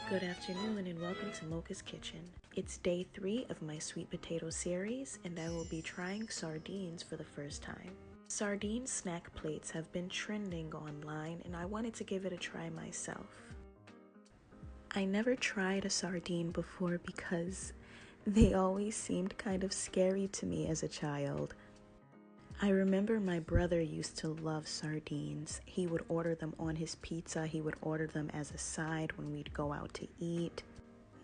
Good afternoon and welcome to Mocha's Kitchen. It's day 3 of my sweet potato series and I will be trying sardines for the first time. Sardine snack plates have been trending online and I wanted to give it a try myself. I never tried a sardine before because they always seemed kind of scary to me as a child. I remember my brother used to love sardines. He would order them on his pizza. He would order them as a side when we'd go out to eat.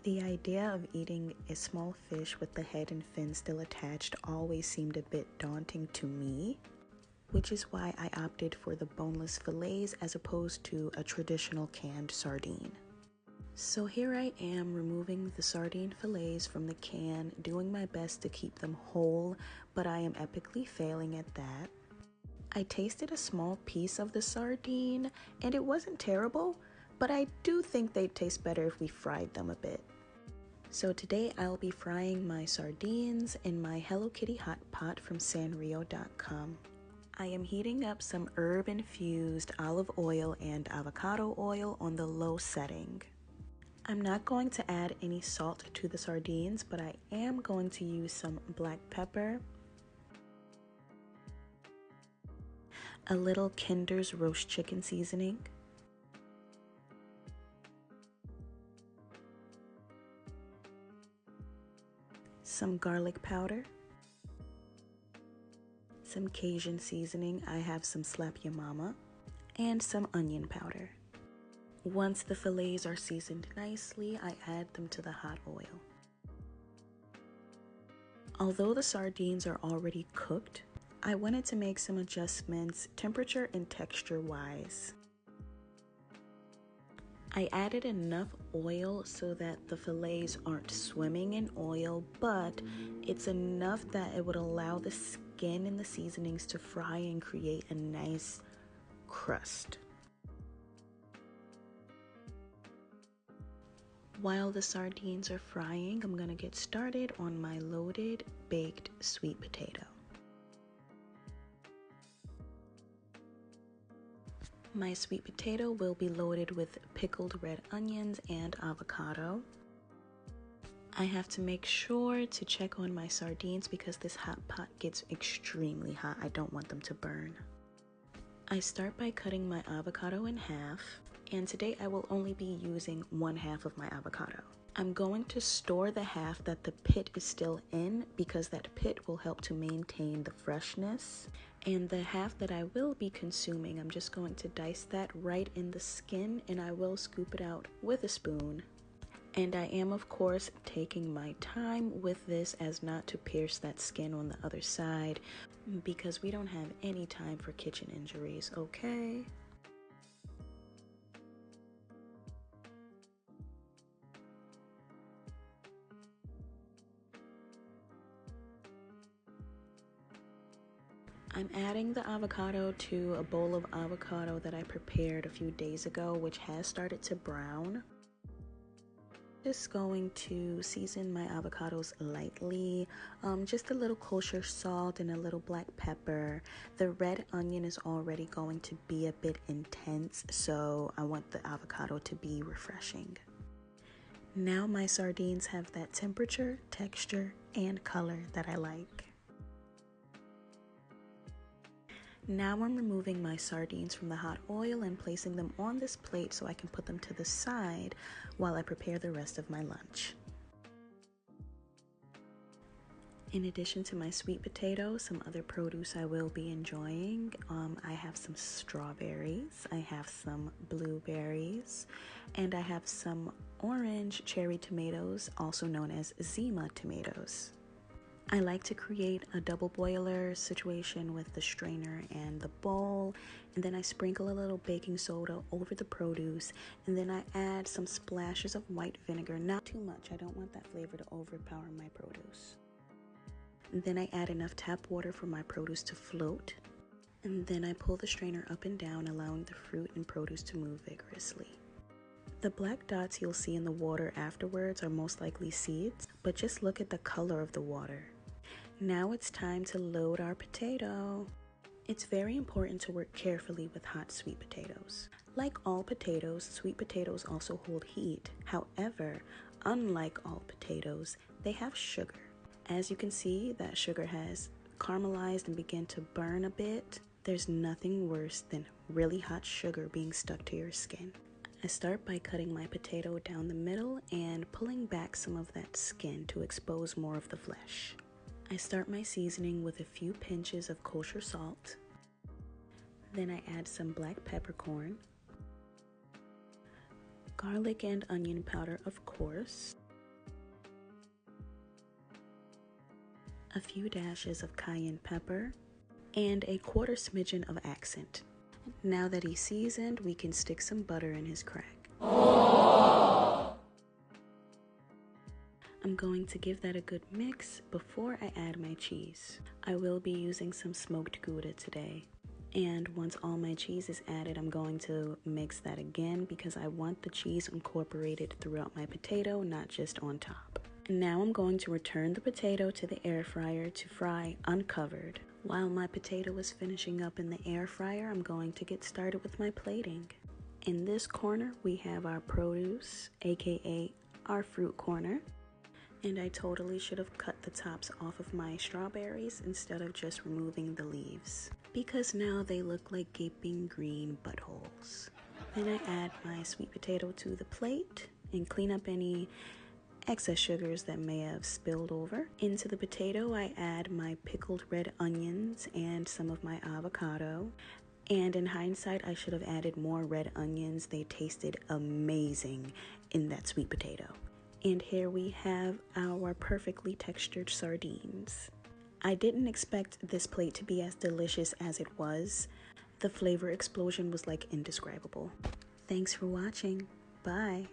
The idea of eating a small fish with the head and fin still attached always seemed a bit daunting to me, which is why I opted for the boneless fillets as opposed to a traditional canned sardine. So here I am removing the sardine fillets from the can, doing my best to keep them whole, but I am epically failing at that. I tasted a small piece of the sardine and it wasn't terrible, but I do think they'd taste better if we fried them a bit. So today I'll be frying my sardines in my Hello Kitty hot pot from sanrio.com. I am heating up some herb-infused olive oil and avocado oil on the low setting. I'm not going to add any salt to the sardines, but I am going to use some black pepper, a little Kinder's roast chicken seasoning, some garlic powder, some Cajun seasoning. I have some Slap Ya Mama, and some onion powder. Once the fillets are seasoned nicely, I add them to the hot oil. Although the sardines are already cooked, I wanted to make some adjustments temperature and texture wise. I added enough oil so that the fillets aren't swimming in oil, but it's enough that it would allow the skin and the seasonings to fry and create a nice crust. While the sardines are frying, I'm going to get started on my loaded baked sweet potato. My sweet potato will be loaded with pickled red onions and avocado. I have to make sure to check on my sardines because this hot pot gets extremely hot. I don't want them to burn. I start by cutting my avocado in half. And today I will only be using 1/2 of my avocado. I'm going to store the half that the pit is still in because that pit will help to maintain the freshness. And the half that I will be consuming, I'm just going to dice that right in the skin and I will scoop it out with a spoon. And I am of course taking my time with this as not to pierce that skin on the other side because we don't have any time for kitchen injuries, okay? I'm adding the avocado to a bowl of avocado that I prepared a few days ago, which has started to brown. Just going to season my avocados lightly, just a little kosher salt and a little black pepper. The red onion is already going to be a bit intense, so I want the avocado to be refreshing. Now my sardines have that temperature, texture, and color that I like. Now I'm removing my sardines from the hot oil and placing them on this plate so I can put them to the side while I prepare the rest of my lunch. In addition to my sweet potato, some other produce I will be enjoying. I have some strawberries, I have some blueberries, and I have some orange cherry tomatoes, also known as Zima tomatoes. I like to create a double boiler situation with the strainer and the bowl, and then I sprinkle a little baking soda over the produce, and then I add some splashes of white vinegar, not too much. I don't want that flavor to overpower my produce. And then I add enough tap water for my produce to float, and then I pull the strainer up and down, allowing the fruit and produce to move vigorously. The black dots you'll see in the water afterwards are most likely seeds, but just look at the color of the water. Now it's time to load our potato. It's very important to work carefully with hot sweet potatoes. Like all potatoes, sweet potatoes also hold heat. However, unlike all potatoes, they have sugar. As you can see, that sugar has caramelized and began to burn a bit. There's nothing worse than really hot sugar being stuck to your skin. I start by cutting my potato down the middle and pulling back some of that skin to expose more of the flesh. I start my seasoning with a few pinches of kosher salt. Then I add some black peppercorn, garlic and onion powder, of course, a few dashes of cayenne pepper, and a quarter smidgen of accent. Now that he's seasoned, we can stick some butter in his crack. I'm going to give that a good mix before I add my cheese. I will be using some smoked Gouda today. And once all my cheese is added, I'm going to mix that again because I want the cheese incorporated throughout my potato, not just on top. And now I'm going to return the potato to the air fryer to fry uncovered. While my potato is finishing up in the air fryer, I'm going to get started with my plating. In this corner, we have our produce, aka our fruit corner. And I totally should have cut the tops off of my strawberries instead of just removing the leaves, because now they look like gaping green buttholes. Then I add my sweet potato to the plate and clean up any excess sugars that may have spilled over. Into the potato, I add my pickled red onions and some of my avocado. And in hindsight, I should have added more red onions. They tasted amazing in that sweet potato. And here we have our perfectly textured sardines. I didn't expect this plate to be as delicious as it was. The flavor explosion was like indescribable. Thanks for watching. Bye.